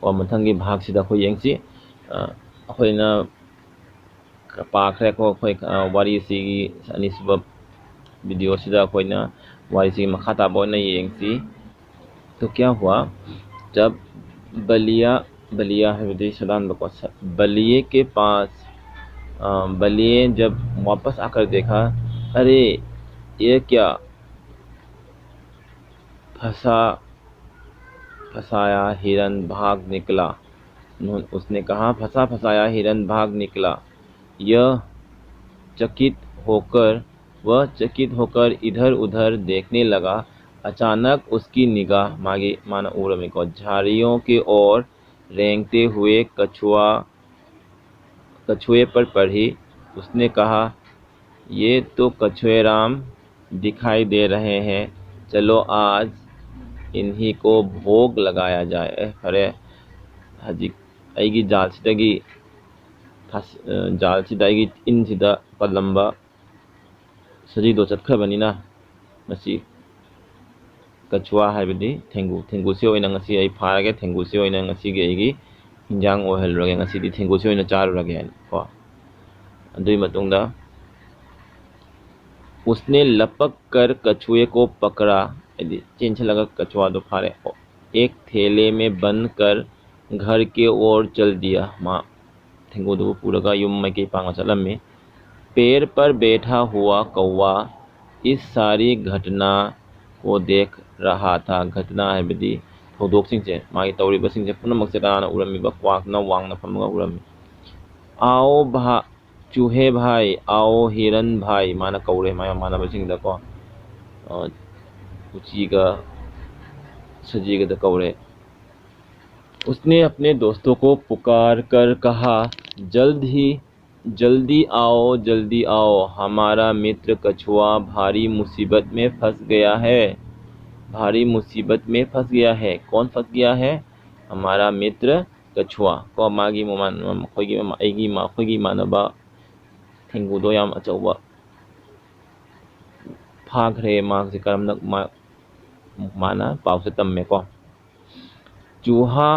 को मथंगी भाग सिदा को येंगसी अखोइना पाखरे को अखोइ वारी सिगी अनिसुब वीडियो सिदा अखोइना वारी सिगी मखाता बोइना येंगसी। तो क्या हुआ, जब बलिया है सदान बको बलिए के पास बलिए जब वापस आकर देखा, अरे ये क्या, फंसाया हिरन भाग निकला। उसने कहा फंसाया हिरन भाग निकला। यह चकित होकर इधर उधर देखने लगा। अचानक उसकी निगाह मागे माना उड़मे को झाड़ियों की ओर रेंगते हुए कछुए पर पड़ी। उसने कहा, ये तो कछुए राम दिखाई दे रहे हैं, चलो आज इन्हीं को भोग लगाया जाए। अरे हजी अगी जालसिदगी जालसिदा अगी इनसिदा पलंबा सजीदो चटखरबनिना मसी कछुआ है थेंगु से ओइना ngasi आई फारगे थेंगु से ओइना ngasi गे अगी हिंजांग ओहलरगे ngasi दी थेंगु से ओइना चारुरगे को अदुई मतुंगदा उसने लपक कर कछुए को पकड़ा। चिंच लगा कछुआ दो फारे एक थैले में बंद कर घर के ओर चल दिया। माँ थेंगु दो पूरा का युम में के पांगा चलम में पेड़ पर बैठा हुआ कौवा इस सारी घटना को देख रहा था। घटना है बिदी थोदोक सिंह से मागी तौरी बसिंग से पुनमक से काना उड़मी बक्वाक न वांग न फमगा उड़मी। आओ भा चूहे भाई, आओ हिरन भाई माना कौरे माया माना बसिंग द को उचीगा सजीगा द कौरे। उसने अपने दोस्तों को पुकार कर कहा, जल्दी आओ, हमारा मित्र कछुआ भारी मुसीबत में फंस गया है। कौन फंस गया है? हमारा मित्र कछुआ को मागी मोमान खोगी मानबा थेंगुदो याम अचौबा फागरे माग से करम नक माना पाव से तम में को चूहा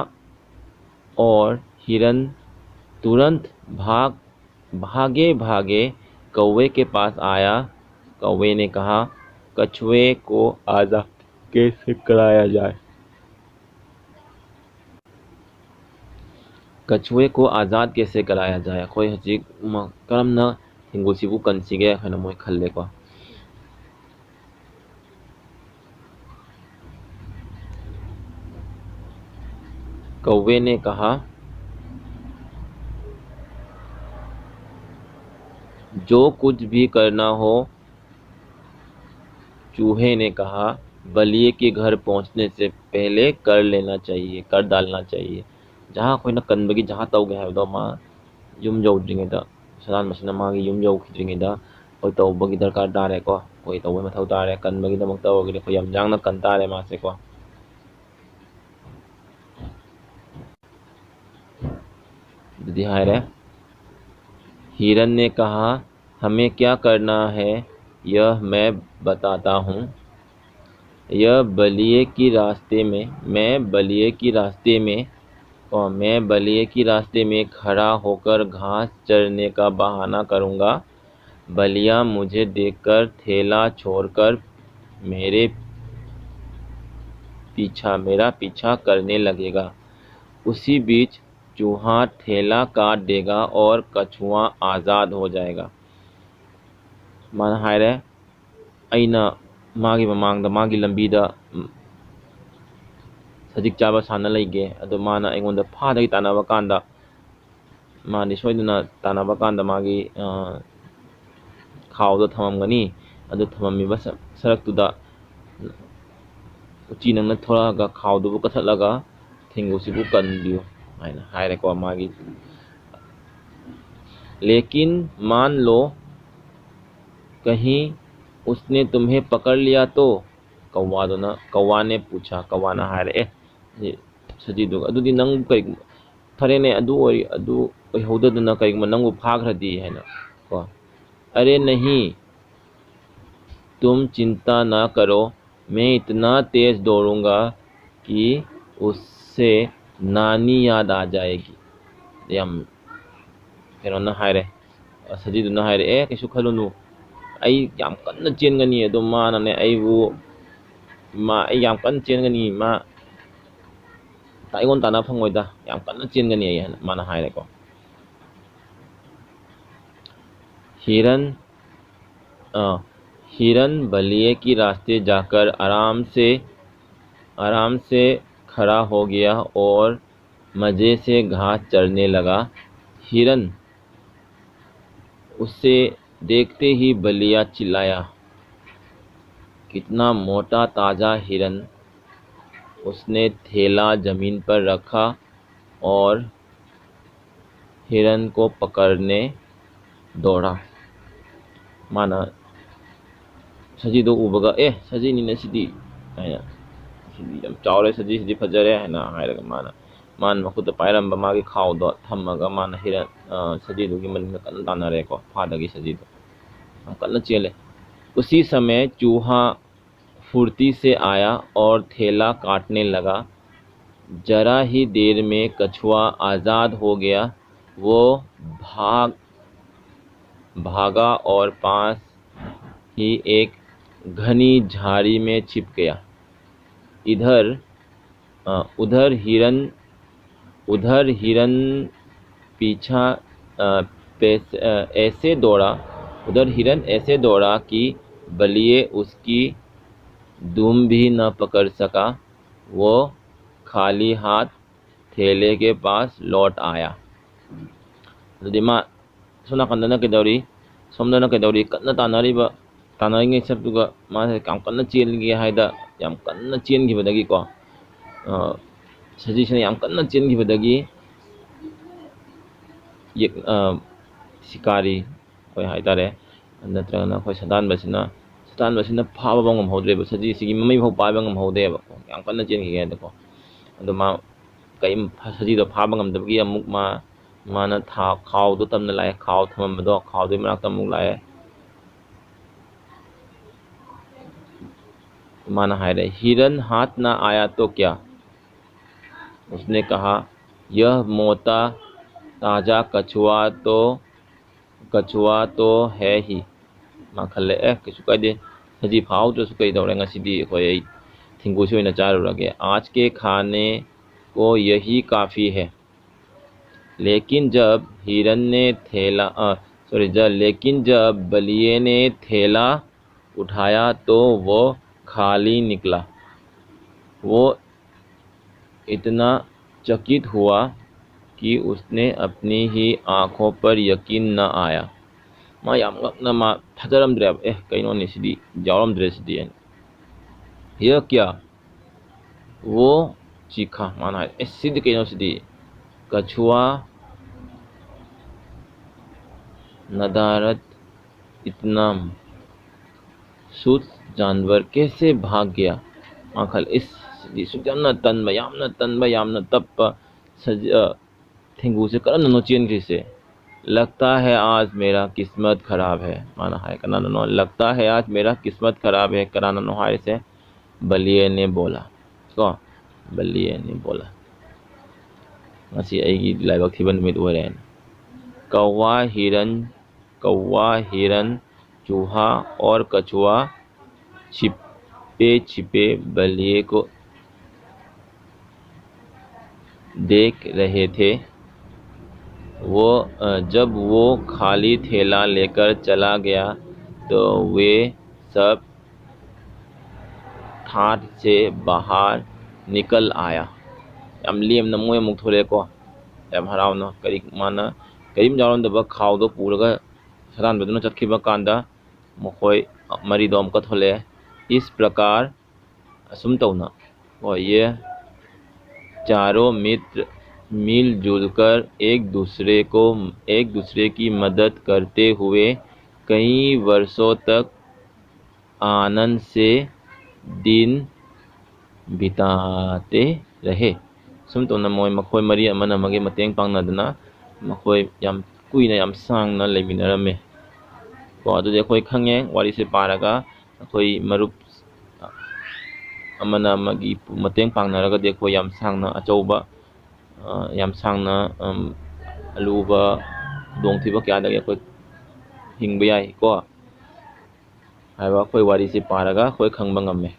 और हिरन तुरंत भागे कौवे के पास आया। कौवे ने कहा, कछुए को आज़ाद कैसे कराया जाए? कछुए को आज़ाद कैसे कराया जाए? कोई हजीक करम न हिंगुसिबु कंसिगे खन मोय खल्ले को कौवे ने कहा, जो कुछ भी करना हो। चूहे ने कहा, बलिए के घर पहुंचने से पहले कर डालना चाहिए। जहाँ कोई न कनबगी जहाँ तौ गया है माँ युम जौद्रिंगेदा सदान मसना मागी युम जौखिद्रिंगेदा कोई तौबगी दरकार तारे को कोई तौबे मथौ तारे कनबगी दमक तौगे कोई यमजांग न कन तारे मासे को ददी हायरे। हिरन ने कहा, हमें क्या करना है यह मैं बताता हूँ। मैं बलिए की रास्ते में खड़ा होकर घास चरने का बहाना करूँगा। बलिया मुझे देखकर थैला छोड़कर मेरा पीछा करने लगेगा। उसी बीच चूहा थैला काट देगा और कछुआ आज़ाद हो जाएगा। मन हायरे अइना मागी ममांगदा मागी लंबीदा सजिक चाबा साना लैगे अदो माना अइगोंदा फादगी तानाबा कांदा मानी सोइदना तानाबा कांदा मागी खावदो थममगनी अदो थममीबा सरक्तुदा उची नंगना थोड़ागा खावदुबु कथलगा थेंगुसिबु कनबियो हायना हायरे को मागी। लेकिन मान लो कहीं उसने तुम्हें पकड़ लिया तो? कौवा ने पूछा। कौवा ना हायरे सजीदो अदुदी नंग कई फरेने अदु ओइहोददना कई नंगु फागरदी है ना को अरे नहीं, तुम चिंता ना करो, मैं इतना तेज दौड़ूंगा कि उससे नानी याद आ जाएगी यम कौन हायरे सजीदुना हायरे ए कैसु खलुनु आई याम कन्न चेनगनी अदो मानने आइबु मा आई याम कन्न चेनगनी मा ताइगोन ताना फंगोइदा याम कन्न चेनगनी आई माना हायरे को हिरन हिरन बलिए की रास्ते जाकर आराम से खड़ा हो गया और मज़े से घास चरने लगा। हिरन उसे देखते ही बलिया चिल्लाया, कितना मोटा ताज़ा हिरन। उसने थैला ज़मीन पर रखा और हिरन को पकड़ने दौड़ा। माना सजीदो उबगा ए सजीनी सिदी चावरे सजी फजरे है ना माना मान मखुद पायरम मागी खाओ थमगा मान हिरन सजीदो की मन कन तानरे को फादगी सजीदो कन चेले। उसी समय चूहा फुर्ती से आया और थैला काटने लगा। जरा ही देर में कछुआ आज़ाद हो गया। वो भागा और पास ही एक घनी झाड़ी में छिप गया। उधर हिरन पीछा ऐसे दौड़ा कि बलिए उसकी दुम भी न पकड़ सका। वो खाली हाथ थैले के पास लौट आया। दिमा सुना कंदना के दौरी सोमदना के दौरी कन्ना तानारिंगे सबदुगा मासे काम कन्ना चेनगे हायदा याम कन्ना चेनगिबदगी को सजीशन याम कन्ना चेनगिबदगी ये शिकारी कोई हायदारे नत्रगना कोई सदानबसिना फाबा बंगम होद्रेब सजी सिगी ममै भौ पाबा ngam होदेब याम कन्ना चेनगिगे दको अदो मा कई सजीदो फाबा ngam अमुक माना था खाव दो तमने लाए खाव थमबदो खाव दो मनाक तमुक लाए माना हाय रे हिरन हाथ ना आया तो क्या। उसने कहा, यह मोटा ताजा कछुआ तो है ही। मा खले किसु कदे सजी फाव तो सुकई दौड़े ngasiदी कोई थिंगुसु इन चारुरगे आज के खाने को यही काफ़ी है। लेकिन जब बलिए ने थैला उठाया तो वो खाली निकला। वो इतना चकित हुआ कि उसने अपनी ही आँखों पर यकीन न आया। मा याम गकना मा थजरमद्रे कइनोनि सिदी जावरमद्रे सिदी यह क्या। वो चीखा माना सिद्ध कइनो सिदी कछुआ नदारत इतना सुत जानवर कैसे भाग गया। आखल इस सुजन तन यामना तप सज थिंगू से करन नो चेन से लगता है आज मेरा किस्मत खराब है। माना है कना नो लगता है आज मेरा किस्मत खराब है कराना नो हाय से बलिए ने बोला ngasi aigi laibak thiban mit oren कौवा हिरन चूहा और कछुआ छिपे बलिए को देख रहे थे। जब वो खाली थैला लेकर चला गया तो वे सब ठाठ से बाहर निकल आया। लियम नमोय मुक्थोले को एम हरावना करीम जावरमदब खावदो पूरगा सदानबदुना चटखिबा कांदा मखोय मरीदो अमका थोले। इस प्रकार असुम तौना और ये चारों मित्र मिलजुल कर एक दूसरे की मदद करते हुए कई वर्षों तक आनंद से दिन बिताते रहे। सुम तौना मोय मखोय मरी अमन अमगे मतेंग पांगनादना मखोय याम कुइना याम सांगना लेमिनरमे को अदुदे अखोय खंगे वारी से पारगा अखोय मरुप अमन अमगी मतेंग पांगनारगा दे अखोय याम सांगना अचौबा ꯌꯥꯝ ꯁꯥꯡꯅ ꯑꯂꯨꯕ ꯈꯨꯗꯣꯡꯊꯤꯕ ꯀꯌꯥꯗꯒꯤ ꯑꯩꯈꯣꯏ ꯍꯤꯡꯕ ꯌꯥꯏ ꯀꯣ ꯍꯥꯏꯕ ꯑꯩꯈꯣꯏ ꯋꯥꯔꯤꯁꯤ ꯄꯥꯔꯒ ꯑꯩꯈꯣꯏ ꯈꯪꯕ ꯉꯝꯃꯦ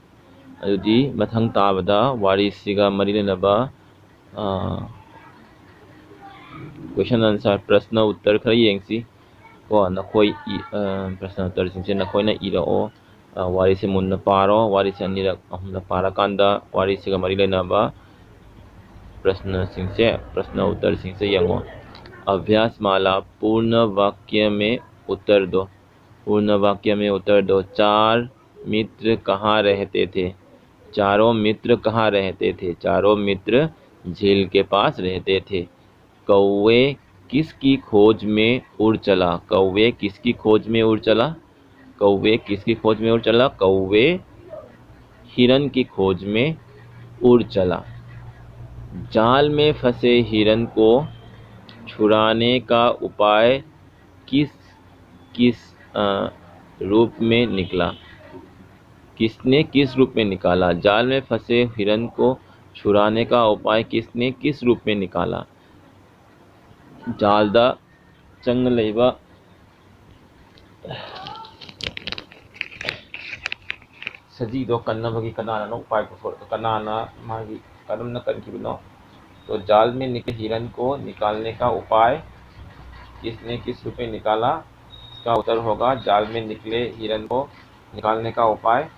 ꯑꯗꯨꯗꯤ ꯃꯊꯪ ꯇꯥꯕꯗ ꯋꯥꯔꯤꯁꯤꯒ ꯃꯔꯤ ꯂꯩꯅꯕ क्वेश्चन आंसर प्रश्न उत्तर खर येंसी को नखोई प्रश्न उत्तर सिंसे नखोइना इरओ वारी से मुन्न पारो वारी से अनिरक अहुमना पाराकांदा वारी से मरी लेनाबा प्रश्न सिंसे प्रश्न उत्तर सिंसे यंगो अभ्यास माला पूर्ण वाक्य में उत्तर दो। पूर्ण वाक्य में उत्तर दो। चार मित्र कहाँ रहते थे? चारों मित्र कहाँ रहते थे? चारों मित्र झील के पास रहते थे। कौवे किसकी खोज में उड़ चला? कौवे किसकी खोज में उड़ चला? कौवे किसकी खोज में उड़ चला? कौवे हिरन की खोज में उड़ चला। जाल में फंसे हिरन को छुड़ाने का उपाय किस किस रूप में निकला? किसने किस रूप में निकाला? जाल में फंसे हिरन को छुड़ाने का उपाय किसने किस रूप में निकाला? जालदा चंग लेबा सजी दो कन्नबगी कनाना नो उपाय को कनाना मागी कदम न कनखिबनो। तो जाल में निकले हिरन को निकालने का उपाय किसने किस रूप में निकाला? इसका उत्तर होगा जाल में निकले हिरन को निकालने का उपाय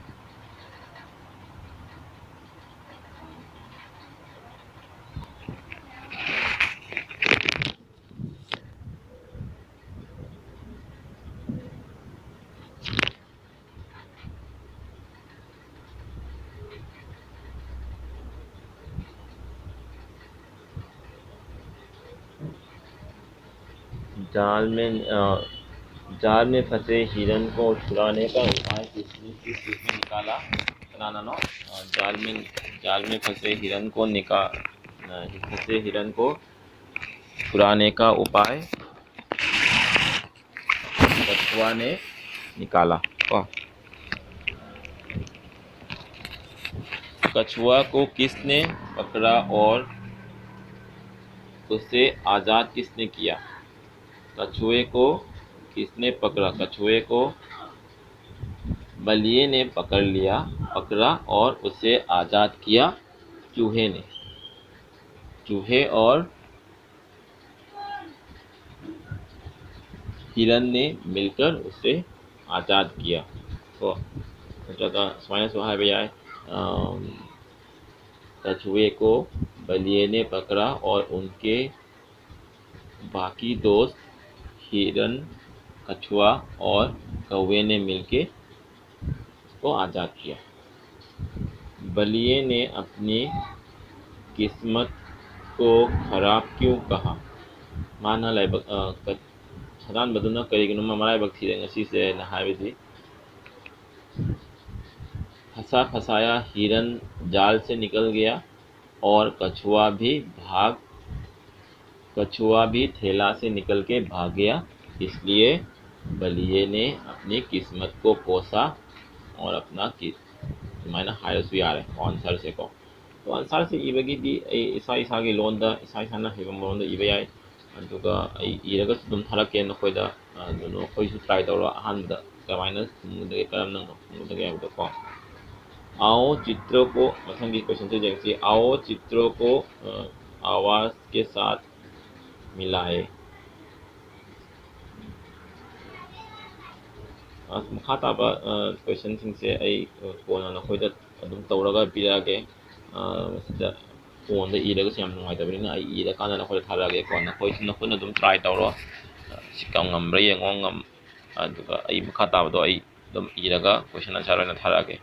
जाल में फंसे हिरन को छुड़ाने का उपाय किसने किस रूप में निकाला? बनाना नो जाल में फंसे हिरन को छुड़ाने का उपाय कछुआ ने निकाला। कछुआ को किसने पकड़ा और उसे आज़ाद किसने किया? कछुए को किसने पकड़ा? कछुए को बलिए ने पकड़ा और उसे आज़ाद किया चूहे ने। चूहे और हिरन ने मिलकर उसे आज़ाद किया। तो कछुए को बलिए ने पकड़ा और उनके बाकी दोस्त हिरन, कछुआ और कौवे ने मिलके उसको आज़ाद किया। बलिए ने अपनी किस्मत को खराब क्यों कहा? माना लाइबक सदान बदुना करिगनो मराइबक थीरे ngasi से नहाबेदी फंसा फंसाया हिरन जाल से निकल गया और कछुआ भी थैला से निकल के भाग गया, इसलिए बलिए ने अपनी किस्मत को कोसा और अपना मायना हायस भी आ रहे हैं आंसर से को। तो आंसर से इबगी दी इसा इसा के लोन दा इसा इसा ना हेबम लोन दा इबे याय अदुगा इरगा तुम थरके नखोइदा दोनो खोइसु ट्राई तौरा अहनदा कमाइना मुदे करम नंगो मुदे याबदो को। आओ चित्रों को मसंगी क्वेश्चन से जैसे आओ चित्रों को आवाज के साथ मिलाए। मखा ताबा क्वेश्चन से कोना नखोइदा अदुम तौरगा पिरागे मसिदा फोन दा इरगा से हम नुंगाइतबनिना आई इरा काना नखोइदा थारागे कोना खोइसु नखोइना अदुम ट्राई तौरो सिकम ngambra yengo ngam aduga ai मखा ताबदो ai अदुम इरगा क्वेश्चन आंसर ओइना थारागे।